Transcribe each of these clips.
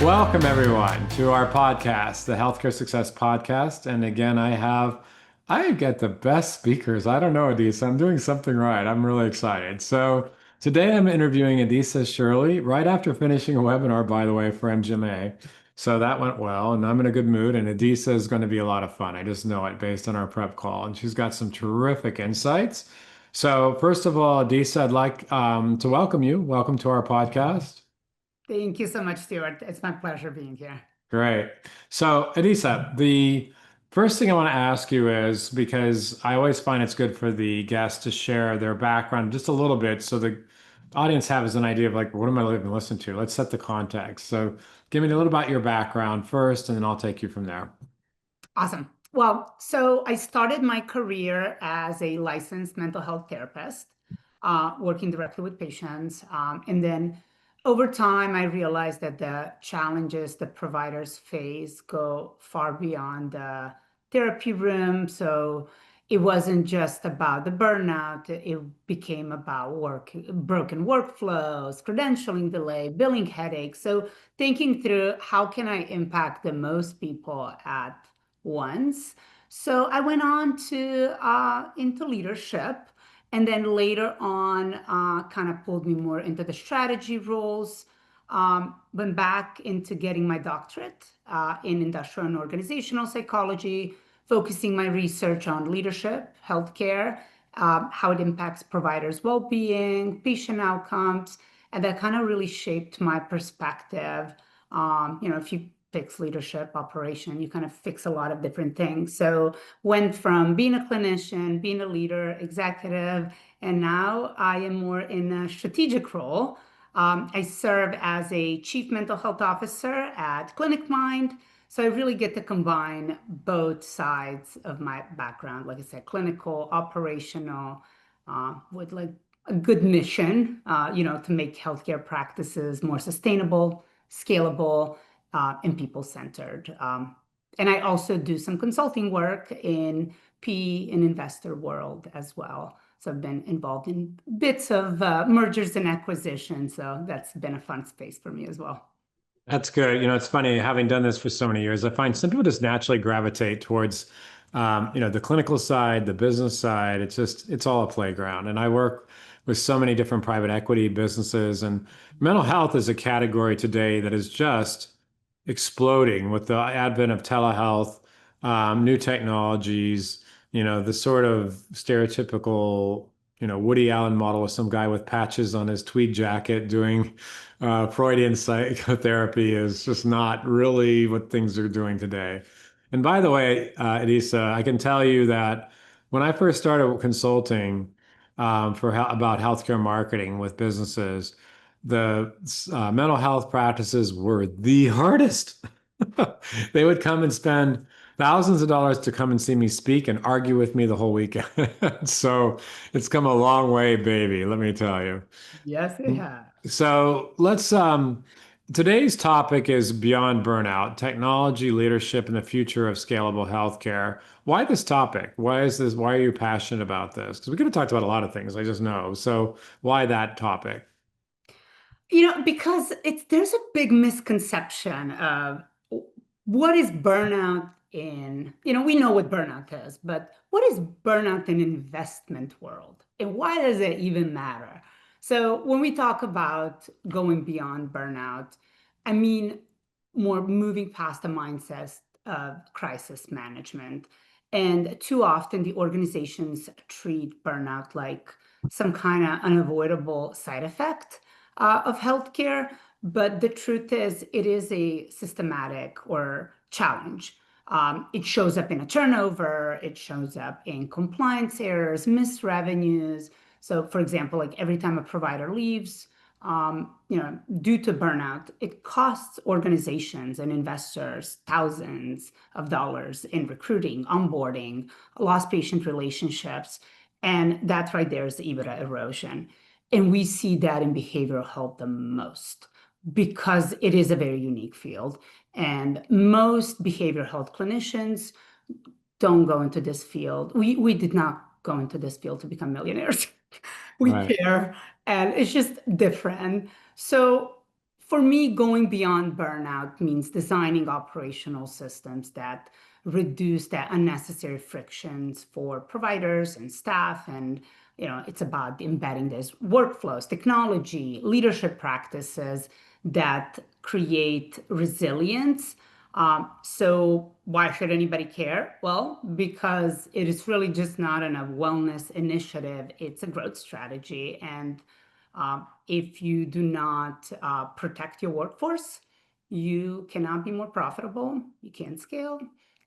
Welcome, everyone, to our podcast, the Healthcare Success Podcast. And again, I get the best speakers. I don't know, Edisa. I'm doing something right. I'm really excited. So today I'm interviewing Edisa Shirley right after finishing a webinar, by the way, for MGMA. So that went well, and I'm in a good mood. And Edisa is going to be a lot of fun. I just know it based on our prep call. And she's got some terrific insights. So, first of all, Edisa, I'd like to welcome you. Welcome to our podcast. Thank you so much, Stewart. It's my pleasure being here. Great. So, Edisa, the first thing I want to ask you is because I always find it's good for the guests to share their background just a little bit so the audience has an idea of like, what am I even listening to? Let's set the context. So, give me a little about your background first, and then I'll take you from there. Awesome. Well, so I started my career as a licensed mental health therapist, working directly with patients. And then over time, I realized that the challenges that providers face go far beyond the therapy room. So it wasn't just about the burnout, it became about broken workflows, credentialing delay, billing headaches. So thinking through how can I impact the most people at once. So I went on to into leadership, and then later on, kind of pulled me more into the strategy roles. Went back into getting my doctorate in industrial and organizational psychology, focusing my research on leadership, healthcare, how it impacts providers' well-being, patient outcomes, and that kind of really shaped my perspective. If you fix leadership operation, you kind of fix a lot of different things. So went from being a clinician, being a leader, executive, and now I am more in a strategic role. I serve as a chief mental health officer at ClinicMind. So I really get to combine both sides of my background, like I said, clinical, operational, with like a good mission, to make healthcare practices more sustainable, scalable, and people-centered. And I also do some consulting work in PE and investor world as well. So I've been involved in bits of mergers and acquisitions. So that's been a fun space for me as well. That's good. It's funny, having done this for so many years, I find some people just naturally gravitate towards, the clinical side, the business side. It's all a playground. And I work with so many different private equity businesses, and mental health is a category today that is just exploding with the advent of telehealth, new technologies, the sort of stereotypical, Woody Allen model of some guy with patches on his tweed jacket doing Freudian psychotherapy is just not really what things are doing today. And by the way, Edisa, I can tell you that when I first started consulting about healthcare marketing with businesses, the mental health practices were the hardest. They would come and spend thousands of dollars to come and see me speak and argue with me the whole weekend. So it's come a long way, baby, let me tell you. Yes, it has. So today's topic is beyond burnout, technology, leadership, and the future of scalable healthcare. Why this topic? Why are you passionate about this? Because we could have talked about a lot of things, I just know. So why that topic? Because there's a big misconception of what is burnout in, we know what burnout is, but what is burnout in investment world? And why does it even matter? So when we talk about going beyond burnout, I mean more moving past the mindset of crisis management. And too often the organizations treat burnout like some kind of unavoidable side effect of healthcare. But the truth is, it is a systematic or challenge. It shows up in a turnover, it shows up in compliance errors, missed revenues. So, for example, like every time a provider leaves, due to burnout, it costs organizations and investors thousands of dollars in recruiting, onboarding, lost patient relationships. And that right there is the EBITDA erosion. And we see that in behavioral health the most because it is a very unique field. And most behavioral health clinicians don't go into this field. We did not go into this field to become millionaires. We Right. care, and it's just different. So for me, going beyond burnout means designing operational systems that reduce the unnecessary frictions for providers and staff. And, it's about embedding these workflows, technology, leadership practices that create resilience. So why should anybody care? Well, because it is really just not a wellness initiative. It's a growth strategy. And if you do not protect your workforce, you cannot be more profitable, you can't scale,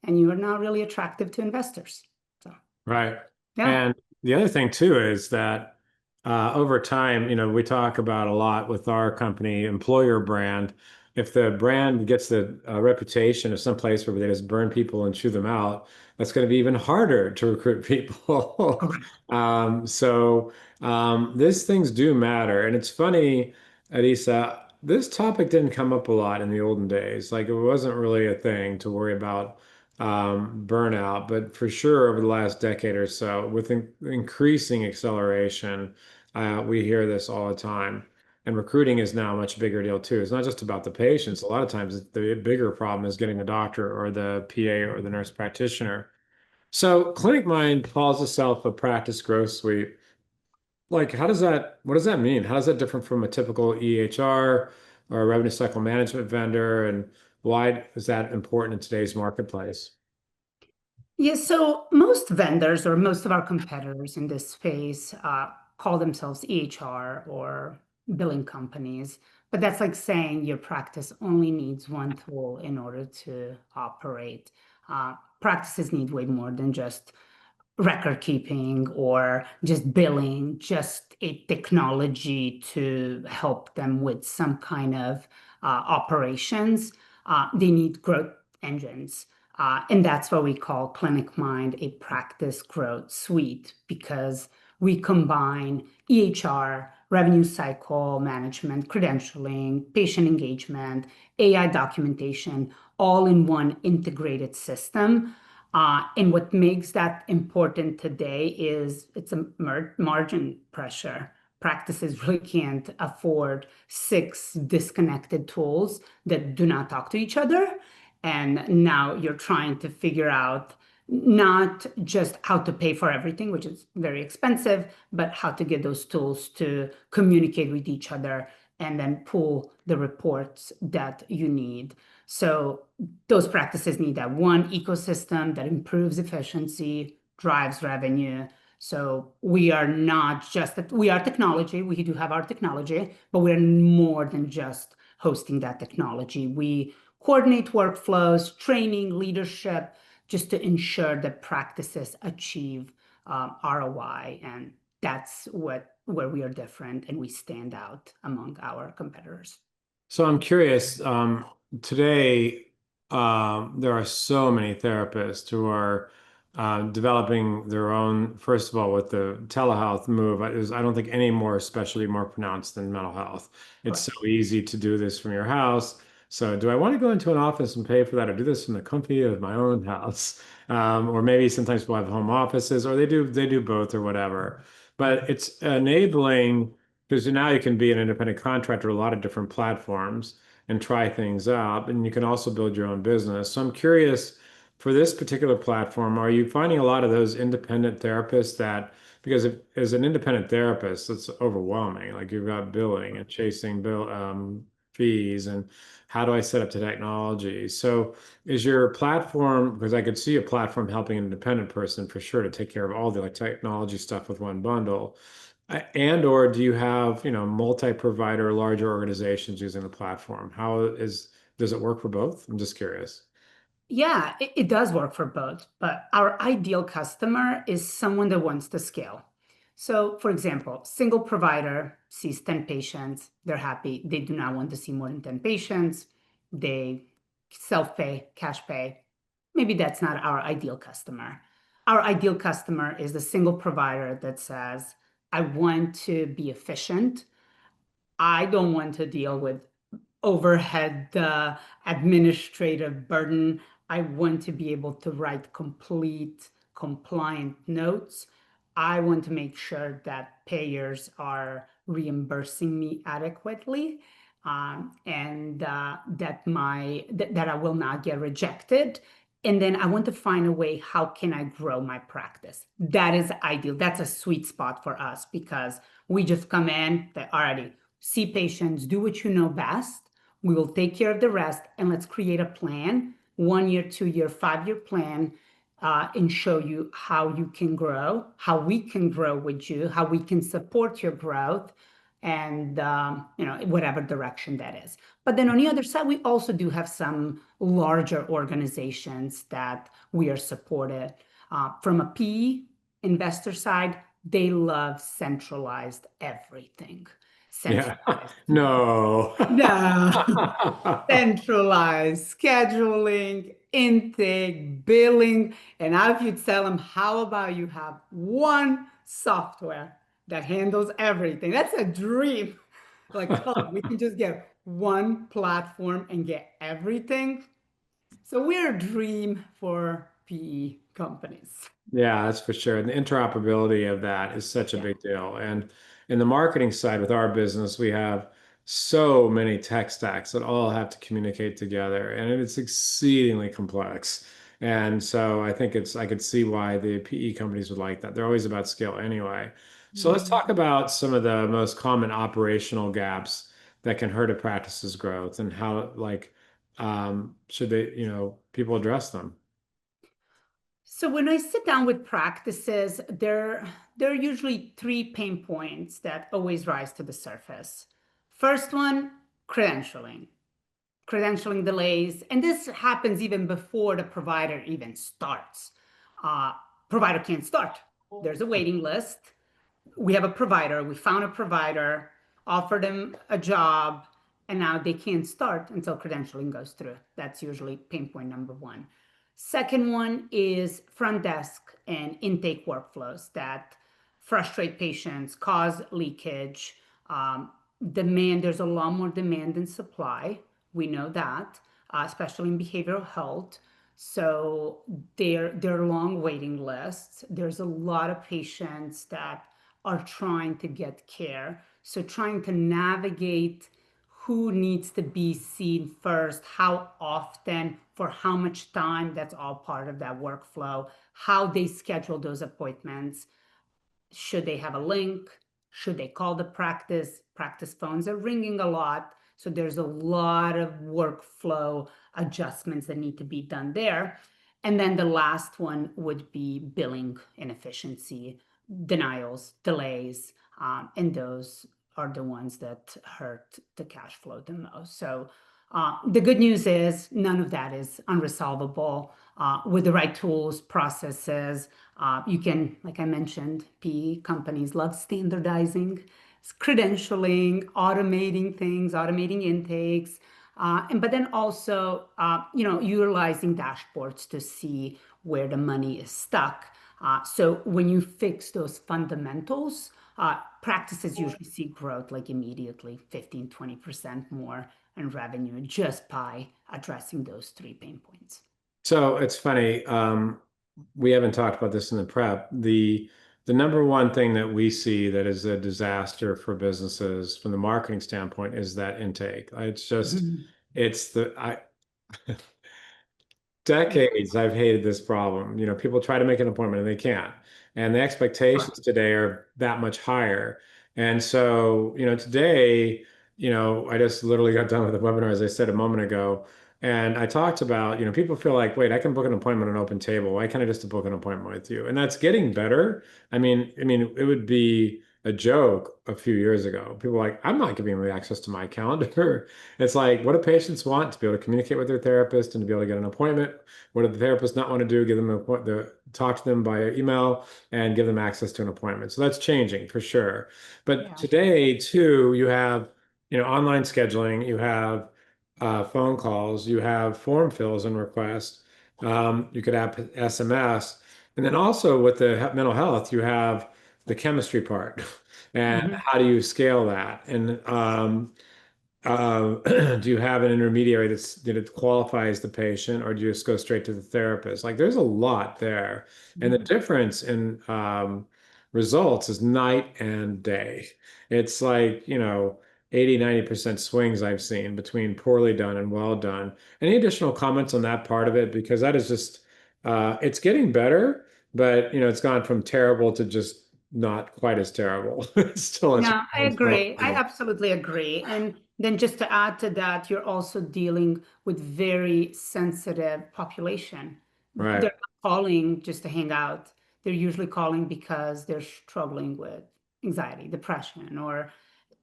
and you are not really attractive to investors. So, Right. yeah. And the other thing too is that over time, we talk about a lot with our company, employer brand. If the brand gets the reputation of some place where they just burn people and chew them out, that's going to be even harder to recruit people. These things do matter. And it's funny, Adisa, this topic didn't come up a lot in the olden days. Like it wasn't really a thing to worry about burnout, but for sure over the last decade or so, with increasing acceleration, we hear this all the time. And recruiting is now a much bigger deal too. It's not just about the patients. A lot of times, the bigger problem is getting the doctor or the PA or the nurse practitioner. So, ClinicMind calls itself a practice growth suite. Like, what does that mean? How does that differ from a typical EHR or a revenue cycle management vendor? And why is that important in today's marketplace? Yeah, so most vendors or most of our competitors in this space call themselves EHR or billing companies, but that's like saying your practice only needs one tool in order to operate. Practices need way more than just record keeping or just billing, just a technology to help them with some kind of operations. They need growth engines. And that's what we call ClinicMind a practice growth suite because we combine EHR, revenue cycle management, credentialing, patient engagement, AI documentation, all in one integrated system. And what makes that important today is it's a margin pressure. Practices really can't afford six disconnected tools that do not talk to each other. And now you're trying to figure out not just how to pay for everything, which is very expensive, but how to get those tools to communicate with each other and then pull the reports that you need. So those practices need that one ecosystem that improves efficiency, drives revenue. So we are not just that we are technology. We do have our technology, but we're more than just hosting that technology. We coordinate workflows, training, leadership, just to ensure that practices achieve ROI. And that's where we are different and we stand out among our competitors. So I'm curious, today there are so many therapists who are developing their own, first of all, with the telehealth move, I don't think any more especially more pronounced than mental health. It's so Correct. easy to do this from your house. So do I want to go into an office and pay for that or do this from the comfy of my own house? Or maybe sometimes people have home offices or they do both or whatever. But it's enabling because now you can be an independent contractor, a lot of different platforms and try things out. And you can also build your own business. So I'm curious for this particular platform, are you finding a lot of those independent therapists that, because as an independent therapist, it's overwhelming. Like you've got billing and chasing fees and how do I set up the technology? So is your platform, because I could see a platform helping an independent person for sure to take care of all the like technology stuff with one bundle. And or do you have, multi-provider larger organizations using the platform? Does it work for both? I'm just curious. Yeah, it does work for both, but our ideal customer is someone that wants to scale. So, for example, single provider sees 10 patients, they're happy. They do not want to see more than 10 patients. They self-pay, cash pay. Maybe that's not our ideal customer. Our ideal customer is the single provider that says, I want to be efficient. I don't want to deal with overhead administrative burden. I want to be able to write complete compliant notes. I want to make sure that payers are reimbursing me adequately. and that I will not get rejected. And then I want to find a way, how can I grow my practice? That is ideal. That's a sweet spot for us because we just come in, they already see patients, do what you know best. We will take care of the rest, and let's create a plan, 1 year, 2 year, 5 year plan, and show you how you can grow, how we can grow with you, how we can support your growth, and whatever direction that is. But then on the other side, we also do have some larger organizations that we are supported. From a PE investor side, they love centralized everything. Yeah. Centralized. No. No. Centralized scheduling, intake, billing. And now if you tell them, how about you have one software that handles everything? That's a dream. Like, oh, we can just get one platform and get everything. So we're a dream for PE companies. Yeah, that's for sure. And the interoperability of that is such a Yeah. big deal. And in the marketing side with our business, we have so many tech stacks that all have to communicate together, and it's exceedingly complex. And so I think I could see why the PE companies would like that. They're always about scale anyway. So let's Mhm. talk about some of the most common operational gaps that can hurt a practice's growth and how, like, should they, people address them. So when I sit down with practices, there are usually three pain points that always rise to the surface. First one, credentialing. Credentialing delays, and this happens even before the provider even starts. Uh, Provider can't start. There's a waiting list. We have a provider, we found a provider, offered them a job, and now they can't start until credentialing goes through. That's usually pain point number one. Second one is front desk and intake workflows that frustrate patients, cause leakage, demand. There's a lot more demand than supply. We know that, especially in behavioral health. So there are long waiting lists. There's a lot of patients that are trying to get care. So trying to navigate who needs to be seen first, how often, for how much time, that's all part of that workflow, how they schedule those appointments. Should they have a link? Should they call the practice? Practice phones are ringing a lot. So there's a lot of workflow adjustments that need to be done there. And then the last one would be billing inefficiency, denials, delays, and those are the ones that hurt the cash flow the most. So the good news is none of that is unresolvable. With the right tools, processes, you can, like I mentioned, PE companies love standardizing, credentialing, automating things, automating intakes, but then also, utilizing dashboards to see where the money is stuck. So when you fix those fundamentals, practices usually see growth like immediately, 15-20% more in revenue just by addressing those three pain points. So it's funny. We haven't talked about this in the prep. The number one thing that we see that is a disaster for businesses from the marketing standpoint is that intake. It's just, Mhm. it's the Yeah. decades I've hated this problem. People try to make an appointment and they can't. And the expectations today are that much higher. And so, today, I just literally got done with a webinar, as I said a moment ago. And I talked about, people feel like, wait, I can book an appointment on Open Table. Why can't I just book an appointment with you? And that's getting better. I mean, it would be a joke a few years ago. People were like, I'm not giving them access to my calendar. It's like, what do patients want? To be able to communicate with their therapist and to be able to get an appointment. What do the therapists not want to do? Give them talk to them by email and give them access to an appointment. So that's changing for sure. But Yeah. today, too, you have, online scheduling, you have phone calls, you have form fills and requests. You could have SMS. And then also with the mental health, you have the chemistry part. And Mhm. how do you scale that? And do you have an intermediary that qualifies the patient, or do you just go straight to the therapist? Like, there's a lot there, and the Mhm. difference in results is night and day. It's like, 80, 90% swings I've seen between poorly done and well done. Any additional comments on that part of it? Because that is just, it's getting better, but it's gone from terrible to just not quite as terrible. It's Yeah, I still a agree. I problem. absolutely agree. And then just to add to that, you're also dealing with very sensitive population. Right. They're not calling just to hang out. They're usually calling because they're struggling with anxiety, depression, or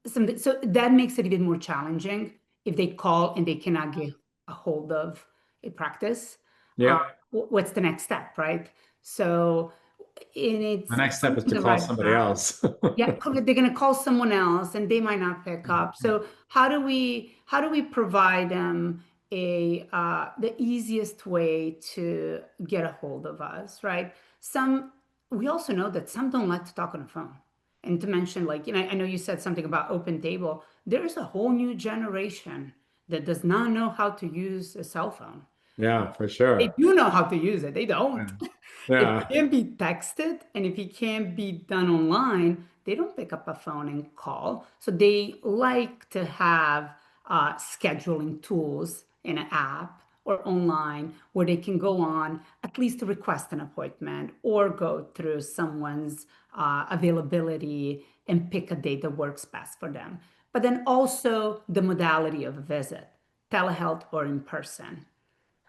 something. So that makes it even more challenging if they call and they cannot get a hold of a practice. Uh, Yep. what's the next step, right? So, and The it's next step is something to the call right somebody path. else. Yeah, correct. They're going to call someone else and they might not pick up. So how do we provide them the easiest way to get a hold of us, right? Some we also know that some don't like to talk on the phone. And to mention, like, I know you said something about open table. There's a whole new generation that does not know how to use a cell phone. Yeah, for They sure. do know how to use it. They don't. Yeah. If it Yeah. can't be texted and if it can't be done online, they don't pick up a phone and call. So they like to have scheduling tools in an app or online where they can go on at least to request an appointment or go through someone's availability and pick a date that works best for them. But then also the modality of a visit, telehealth or in person,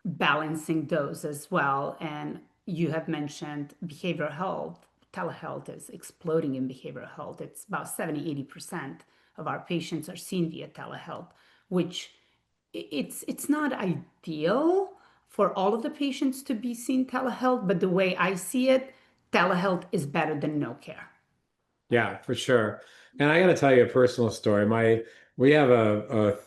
balancing those as well. And you have mentioned behavioral health. Telehealth is exploding in behavioral health. It's about 70, 80% of our patients are seen via telehealth, which it's not ideal for all of the patients to be seen telehealth, but the way I see it, telehealth is better than no care. Yeah, for sure. And I got to tell you a personal story. We have a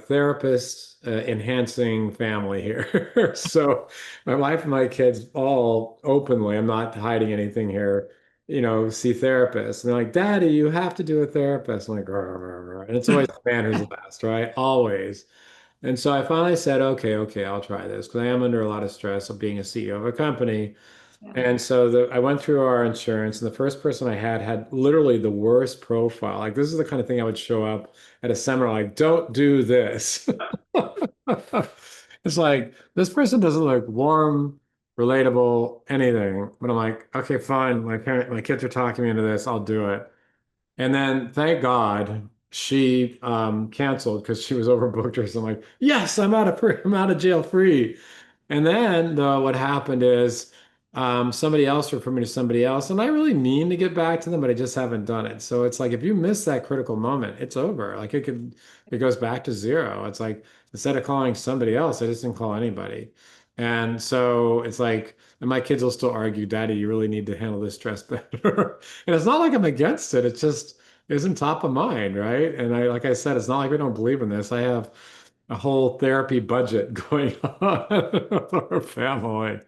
therapist enhancing family here. So my wife and my kids all openly, I'm not hiding anything here, see therapists. And they're like, Daddy, you have to do a therapist. I'm like, "Rah, rah, rah." And it's always the man who's last, right? Always. And so I finally said, okay, I'll try this because I am under a lot of stress of being a CEO of a company. Yeah. And so I went through our insurance, and the first person I had literally the worst profile. Like this is the kind of thing I would show up at a seminar, like, don't do this. It's like this person doesn't look warm, relatable, anything. But I'm like, okay, fine. My kids are talking me into this. I'll do it. And then thank God she canceled because she was overbooked or something. Like, yes, I'm out of jail free. And then what happened is somebody else referred me to somebody else, and I really mean to get back to them, but I just haven't done it. So it's like if you miss that critical moment, it's over. Like it goes back to zero. It's like instead of calling somebody else, I just didn't call anybody. And so it's like, and my kids will still argue, Daddy, you really need to handle this stress better. And it's not like I'm against it. It's just isn't top of mind, right? And like I said, it's not like we don't believe in this. I have a whole therapy budget going on with our family.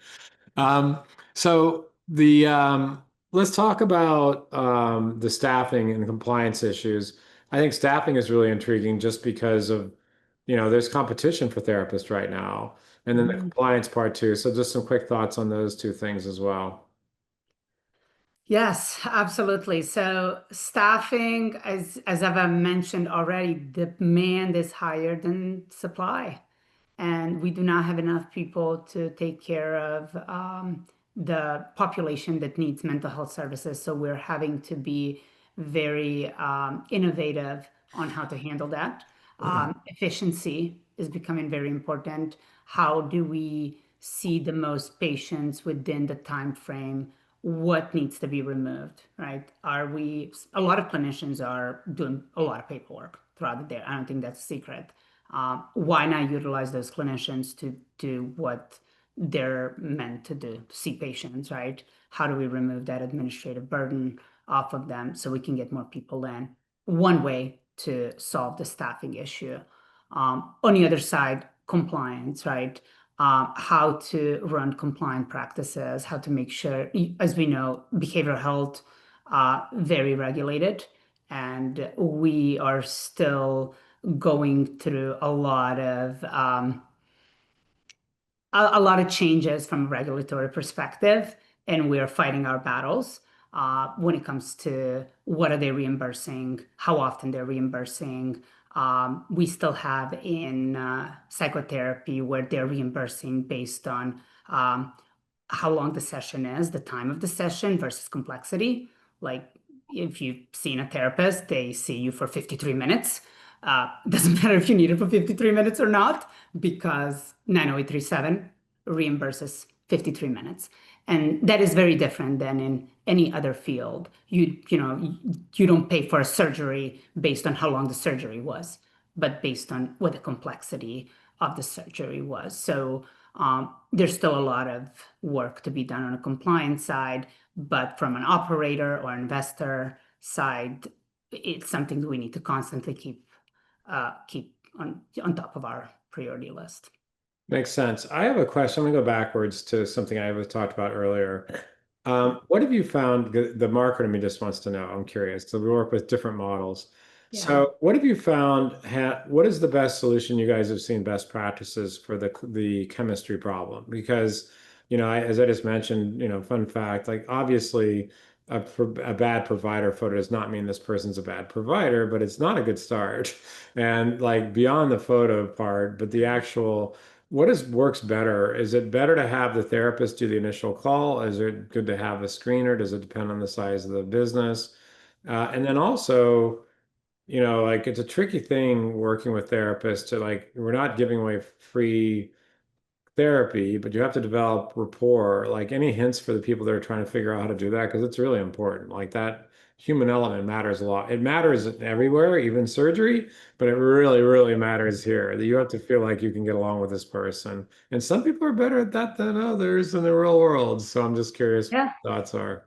Um, so let's talk about the staffing and compliance issues. I think staffing is really intriguing just because of, there's competition for therapists right now, and then the Mhm. compliance part too. So just some quick thoughts on those two things as well. Yes, absolutely. So staffing, as I've mentioned already, demand is higher than supply, and we do not have enough people to take care of the population that needs mental health services. So we're having to be very innovative on how to handle that. Efficiency is becoming very important. How do we see the most patients within the time frame? What needs to be removed, right? A lot of clinicians are doing a lot of paperwork throughout the day. I don't think that's a secret. Why not utilize those clinicians to do what they're meant to do, to see patients, right? How do we remove that administrative burden off of them so we can get more people in? One way to solve the staffing issue. On the other side, compliance, right? How to run compliant practices, how to make sure, as we know, behavioral health, very regulated, and we are still going through a lot of changes from a regulatory perspective, and we're fighting our battles. when it comes to what are they reimbursing, how often they're reimbursing. We still have in psychotherapy where they're reimbursing based on how long the session is, the time of the session versus complexity. Like if you've seen a therapist, they see you for 53 minutes. Doesn't matter if you need it for 53 minutes or not, because 90837 reimburses 53 minutes. And that is very different than in any other field. You don't pay for a surgery based on how long the surgery was, but based on what the complexity of the surgery was. So there's still a lot of work to be done on a compliance side, but from an operator or investor side, it's something that we need to constantly keep on top of our priority list. Makes sense. I have a question. I'm gonna go backwards to something I was talked about earlier. What have you found? The marketer in me just wants to know. I'm curious. So we work with different models. Yeah. So what have you found? What is the best solution you guys have seen best practices for the chemistry problem? Because, as I just mentioned, fun fact, like obviously a bad provider photo does not mean this person's a bad provider, but it's not a good start. And like beyond the photo part, but the actual what is works better? Is it better to have the therapist do the initial call? Is it good to have a screener? Does it depend on the size of the business? And then also, like it's a tricky thing working with therapists to like, we're not giving away free therapy, but you have to develop rapport. Like any hints for the people that are trying to figure out how to do that, because it's really important. Like that human element matters a lot. It matters everywhere, even surgery, but it really, really matters here. That you have to feel like you can get along with this person. And some people are better at that than others in the real world. So I'm just curious Yeah. what thoughts are.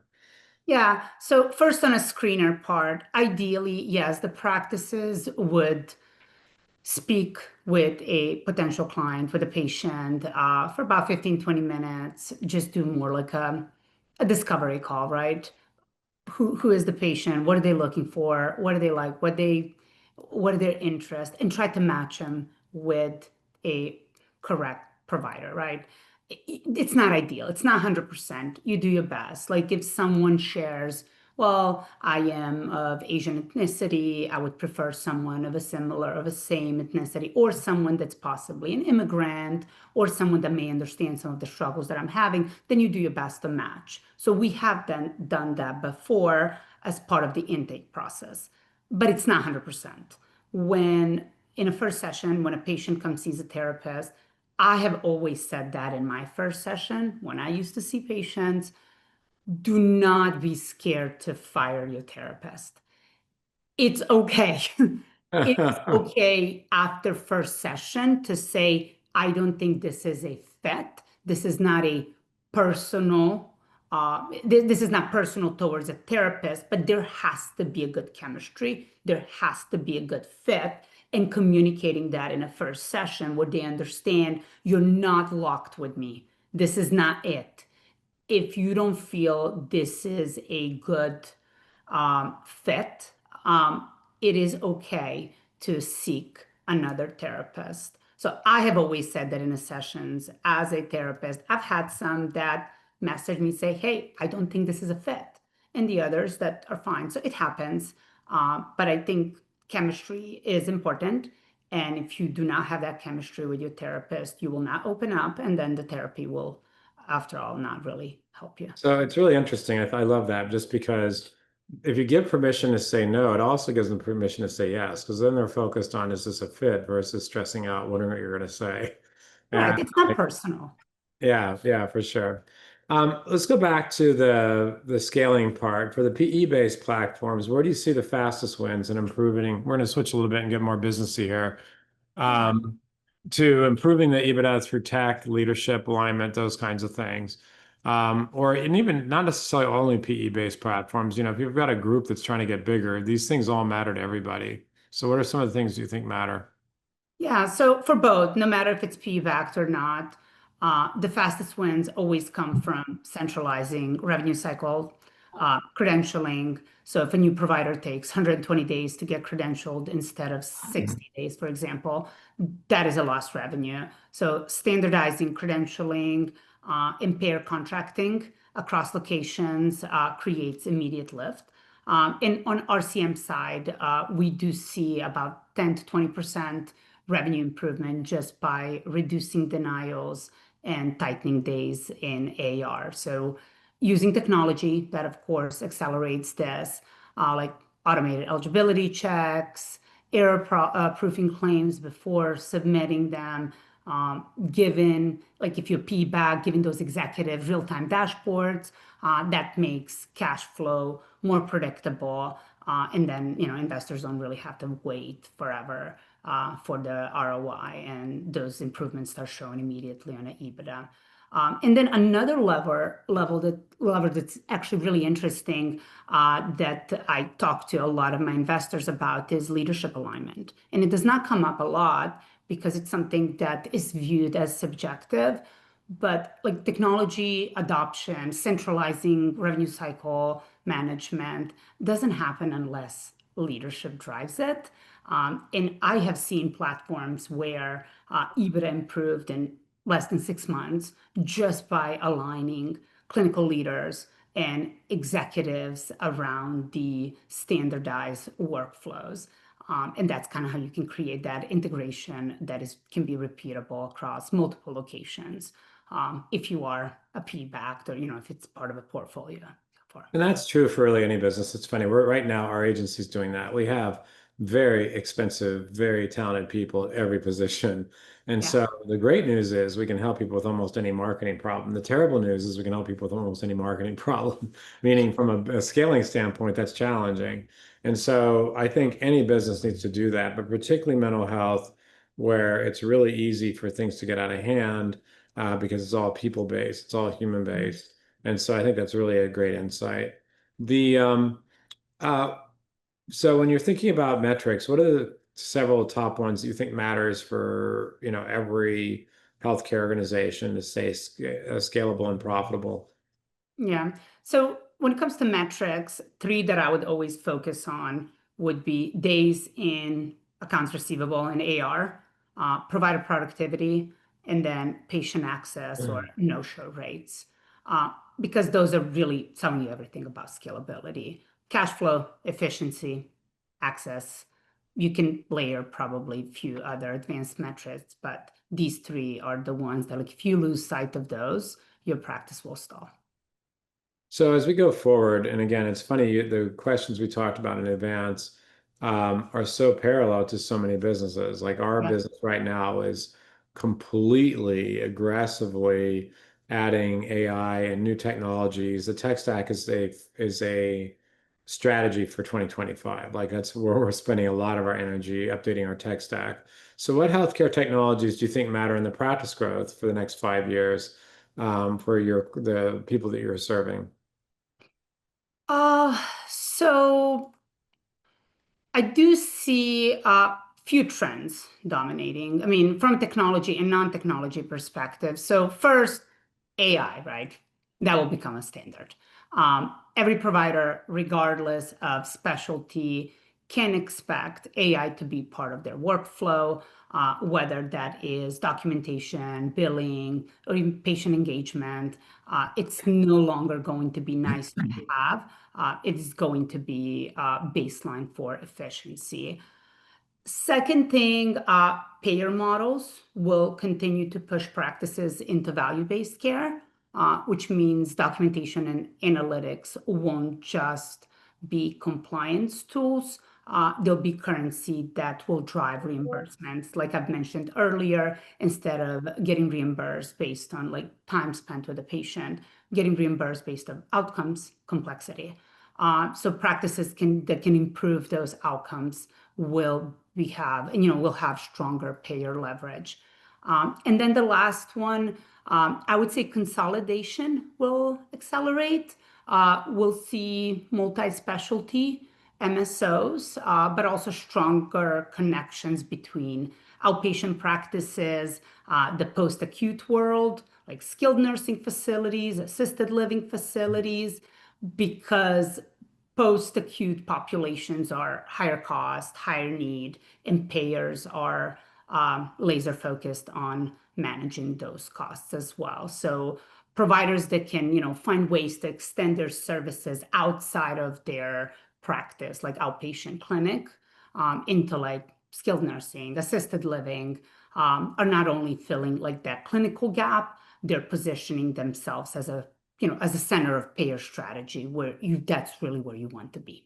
Yeah. So first on a screener part, ideally, yes, the practices would speak with a potential client, with a patient, for about 15-20 minutes, just do more like a discovery call, right? Who is the patient? What are they looking for? What are they like? What are their interests? And try to match them with a correct provider, right? It's not ideal. It's not 100%. You do your best. Like if someone shares, well, I am of Asian ethnicity, I would prefer someone of the same ethnicity, or someone that's possibly an immigrant, or someone that may understand some of the struggles that I'm having, then you do your best to match. So we have done that before as part of the intake process, but it's not 100%. When in a first session, when a patient comes sees a therapist, I have always said that in my first session when I used to see patients, do not be scared to fire your therapist. It's okay. It's okay after first session to say, I don't think this is a fit. This is not a personal, this is not personal towards a therapist, but there has to be a good chemistry. There has to be a good fit. And communicating that in a first session where they understand you're not locked with me. This is not it. If you don't feel this is a good fit, it is okay to seek another therapist. So I have always said that in the sessions as a therapist, I've had some that message me say, "Hey, I don't think this is a fit," and the others that are fine. So it happens, but I think chemistry is important. And if you do not have that chemistry with your therapist, you will not open up, and then the therapy will, after all, not really help you. So it's really interesting. I love that just because if you give permission to say no, it also gives them permission to say yes, because then they're focused on is this a fit versus stressing out, wondering what you're going to say. Right. And It's not personal. yeah, yeah, for sure. Let's go back to the scaling part for the PE-based platforms. Where do you see the fastest wins in improving? We're going to switch a little bit and get more businessy here. Yeah. Um, to improving the EBITDA through tech, leadership, alignment, those kinds of things. Or and even not necessarily only PE-based platforms. If you've got a group that's trying to get bigger, these things all matter to everybody. So what are some of the things you think matter? Yeah, so for both, no matter if it's PVAC or not, the fastest wins always come from centralizing revenue cycle, credentialing. So if a new provider takes 120 days to get credentialed instead of 60 days, for example, that is a lost revenue. So standardizing credentialing, impair contracting, across locations creates immediate lift. And on RCM side, we do see about 10 to 20% revenue improvement just by reducing denials and tightening days in AR. So using technology that, of course, accelerates this, like automated eligibility checks, proofing claims before submitting them, given, like if you're PBAC, giving those executive real-time dashboards, that makes cash flow more predictable. And then, investors don't really have to wait forever for the ROI, and those improvements start showing immediately on an EBITDA. And then another lever that's actually really interesting that I talk to a lot of my investors about is leadership alignment. And it does not come up a lot because it's something that is viewed as subjective. But like technology adoption, centralizing revenue cycle management doesn't happen unless leadership drives it. And I have seen platforms where EBITDA improved in less than 6 months just by aligning clinical leaders and executives around the standardized workflows. And that's kind of how you can create that integration that can be repeatable across multiple locations if you are a P-backed or, if it's part of a portfolio. And that's true for really any business. It's funny. We're right now, our agency's doing that. We have very expensive, very talented people at every position. And Yeah. so the great news is we can help people with almost any marketing problem. The terrible news is we can help people with almost any marketing problem, meaning from a scaling standpoint, that's challenging. And so I think any business needs to do that, but particularly mental health, where it's really easy for things to get out of hand because it's all people-based, it's all human-based. And so I think that's really a great insight. The uh, so when you're thinking about metrics, what are the several top ones that you think matters for, every healthcare organization to stay scalable and profitable? Yeah. So when it comes to metrics, three that I would always focus on would be days in accounts receivable and AR, provider productivity, and then patient access or no-show rates. Because those are really telling you everything about scalability, cash flow, efficiency, access. You can layer probably a few other advanced metrics, but these three are the ones that, like, if you lose sight of those, your practice will stall. So as we go forward, and again, it's funny, the questions we talked about in advance are so parallel to so many businesses. Like our Yeah. business right now is completely aggressively adding AI and new technologies. The tech stack is a strategy for 2025. Like that's where we're spending a lot of our energy updating our tech stack. So what healthcare technologies do you think matter in the practice growth for the next 5 years for the people that you're serving? So I do see a few trends dominating. I mean, from technology and non-technology perspective. So first, AI, right? That will become a standard. Every provider, regardless of specialty, can expect AI to be part of their workflow, whether that is documentation, billing, or even patient engagement. It's no longer going to be nice to have. It's going to be baseline for efficiency. Second thing, payer models will continue to push practices into value-based care, which means documentation and analytics won't just be compliance tools. There'll be currency that will drive reimbursements. Like I've mentioned earlier, instead of getting reimbursed based on like time spent with a patient, getting reimbursed based on outcomes complexity. So practices that can improve those outcomes we'll have stronger payer leverage. And then the last one, I would say consolidation will accelerate. We'll see multi-specialty MSOs, but also stronger connections between outpatient practices, the post-acute world, like skilled nursing facilities, assisted living facilities, because post-acute populations are higher cost, higher need, and payers are laser focused on managing those costs as well. So providers that can, find ways to extend their services outside of their practice, like outpatient clinic, into like skilled nursing, assisted living, are not only filling like that clinical gap, they're positioning themselves as a center of payer strategy where that's really where you want to be.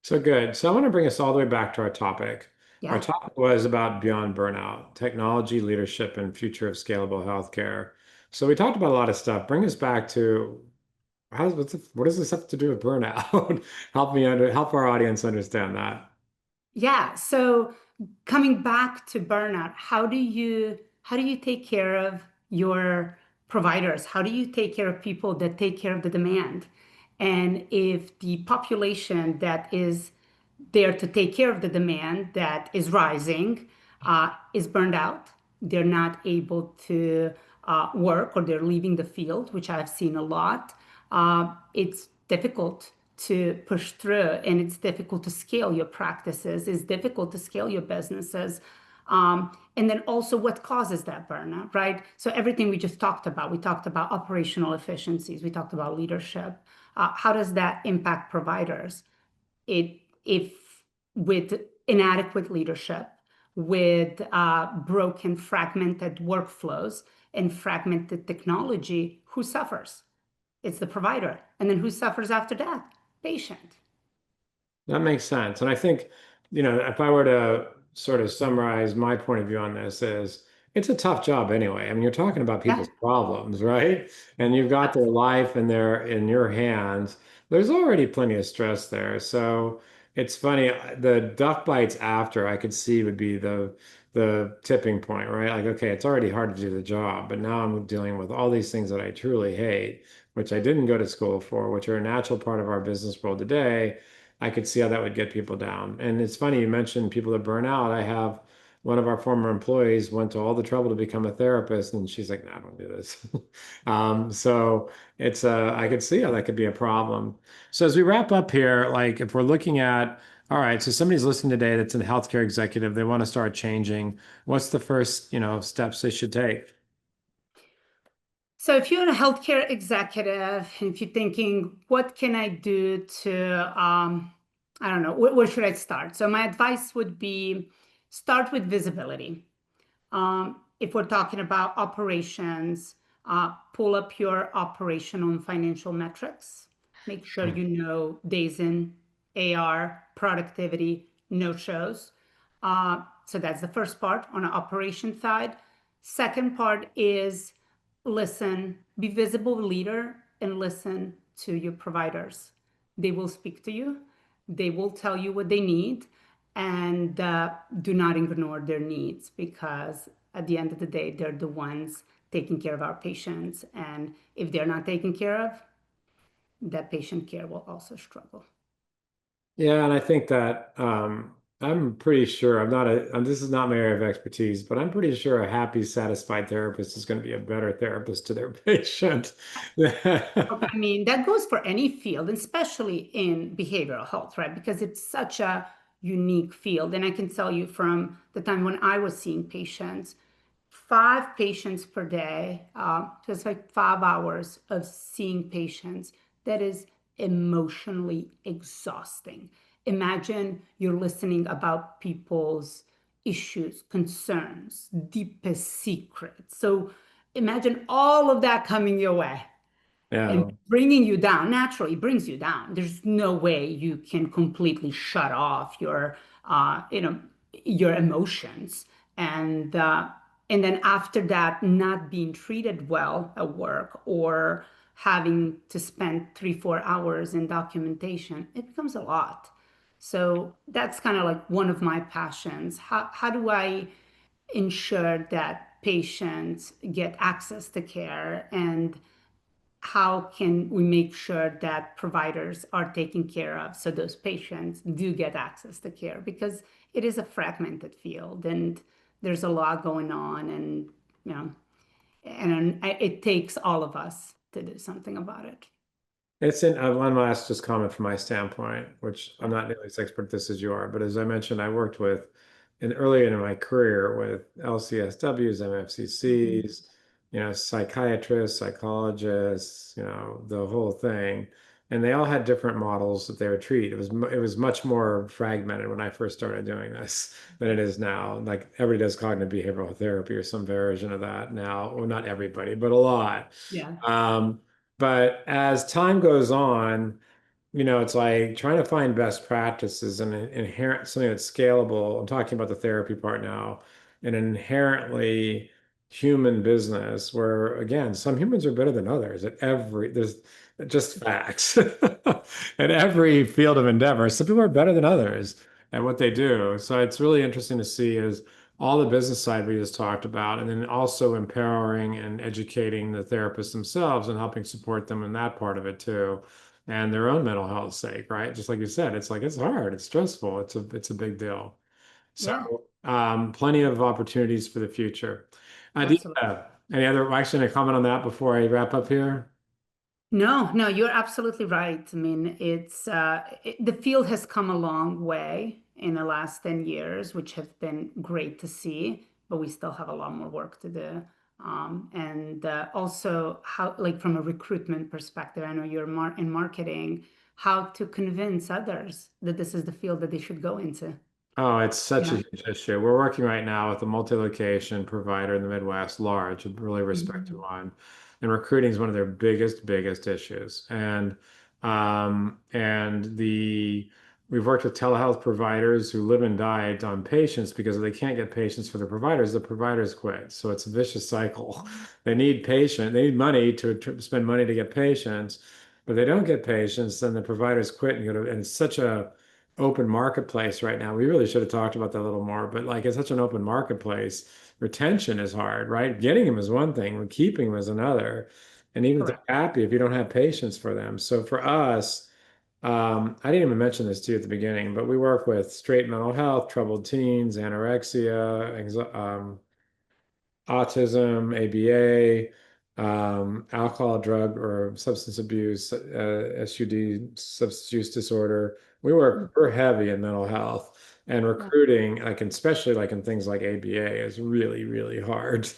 So good. So I want to bring us all the way back to our topic. Our Yeah. topic was about beyond burnout, technology, leadership, and future of scalable healthcare. So we talked about a lot of stuff. Bring us back to what does this have to do with burnout? Help our audience understand that. Yeah. So coming back to burnout, how do you take care of your providers? How do you take care of people that take care of the demand? And if the population that is there to take care of the demand that is rising is burned out, they're not able to work or they're leaving the field, which I've seen a lot. It's difficult to push through and it's difficult to scale your practices, it's difficult to scale your businesses. And then also what causes that burnout, right? So everything we just talked about, we talked about operational efficiencies, we talked about leadership. How does that impact providers? If with inadequate leadership, with broken, fragmented workflows and fragmented technology, who suffers? It's the provider. And then who suffers after that? Patient. That makes sense. And I think, if I were to sort of summarize my point of view on this is it's a tough job anyway. I mean, you're talking about Yeah. people's problems, right? And you've got their life and they're in your hands. There's already plenty of stress there. So it's funny, the duck bites after I could see would be the tipping point, right? Like, okay, it's already hard to do the job, but now I'm dealing with all these things that I truly hate, which I didn't go to school for, which are a natural part of our business world today. I could see how that would get people down. And it's funny, you mentioned people that burn out. I have one of our former employees went to all the trouble to become a therapist, and she's like, "No, I don't do this." So I could see how that could be a problem. So as we wrap up here, like if we're looking at, all right, so somebody's listening today that's a healthcare executive, they want to start changing. What's the first, steps they should take? So if you're a healthcare executive, and if you're thinking, what can I do to, I don't know, where should I start? So my advice would be start with visibility. If we're talking about operations, pull up your operational and financial metrics. Make sure you know days in, AR, productivity, no shows. So that's the first part on the operation side. Second part is listen, be visible leader and listen to your providers. They will speak to you. They will tell you what they need and do not ignore their needs because at the end of the day, they're the ones taking care of our patients. And if they're not taken care of, that patient care will also struggle. Yeah, and I think that I'm pretty sure I'm not this is not my area of expertise, but I'm pretty sure a happy, satisfied therapist is going to be a better therapist to their patient. I mean, that goes for any field, especially in behavioral health, right? Because it's such a unique field. And I can tell you from the time when I was seeing patients, 5 patients per day, just like 5 hours of seeing patients, that is emotionally exhausting. Imagine you're listening about people's issues, concerns, deepest secrets. So imagine all of that coming your way and Yeah. bringing you down naturally brings you down. There's no way you can completely shut off your emotions and then after that not being treated well at work or having to spend 3 4 hours in documentation, it becomes a lot. So that's kind of like one of my passions. How do I ensure that patients get access to care, and how can we make sure that providers are taken care of so those patients do get access to care? Because it is a fragmented field and there's a lot going on, and you know and it takes all of us to do something about it. It's in one last just comment from my standpoint, which I'm Yeah. not nearly as expert at this as you are, but as I mentioned, I worked with, and earlier in my career with LCSWs, Mhm. MFCCs, psychiatrists, psychologists, the whole thing. And they all had different models that they would treat. It was much more fragmented when I first started doing this than it is now. Like everybody does cognitive behavioral therapy or some version of that now. Well, not everybody, but a lot. Yeah. Um, but as time goes on, it's like trying to find best practices and inherent something that's scalable. I'm talking about the therapy part now, an inherently human business where, again, some humans are better than others there's just facts in every field of endeavor. Some people are better than others at what they do. So it's really interesting to see is all the business side we just talked about, and then also empowering and educating the therapists themselves and helping support them in that part of it too and their own mental health sake, right? Just like you said, it's like it's hard, it's stressful, it's a big deal. So, Yeah, plenty of opportunities for the future. Do you absolutely. have any other action to comment on that before I wrap up here? No, no, you're absolutely right. I mean, the field has come a long way in the last 10 years, which have been great to see, but we still have a lot more work to do. And also how, like from a recruitment perspective, I know you're in marketing, how to convince others that this is the field that they should go into. Oh, it's such a Yeah. huge issue. We're working right now with a multi-location provider in the Midwest, large, a really respected Mhm. one. And recruiting is one of their biggest issues. And we've worked with telehealth providers who live and die on patients because if they can't get patients for the providers quit. So it's a vicious cycle. They need money to spend money to get patients, but they don't get patients, then the providers quit and it's such a open marketplace right now. We really should have talked about that a little more, but like it's such an open marketplace. Retention is hard, right? Getting them is one thing, but keeping them is another. And even if they're Correct. happy, if you don't have patience for them. So for us, I didn't even mention this to you at the beginning, but we work with straight mental health, troubled teens, anorexia, autism, ABA, alcohol, drug, or substance abuse, SUD, substance use disorder. We're heavy in mental health and Yeah. recruiting, like especially like in things like ABA is really hard.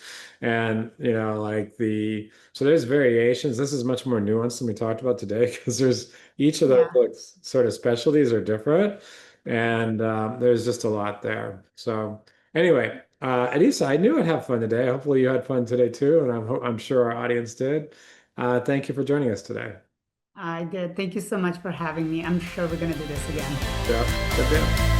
And so there's variations. This is much more nuanced than we talked about today because there's each of those Yeah. like, sort of specialties are different. And there's just a lot there. So anyway, Edisa, I knew I'd have fun today. Hopefully you had fun today too, and I'm sure our audience did. Thank you for joining us today. I did. Thank you so much for having me. I'm sure we're going to do this again. Yeah, good deal.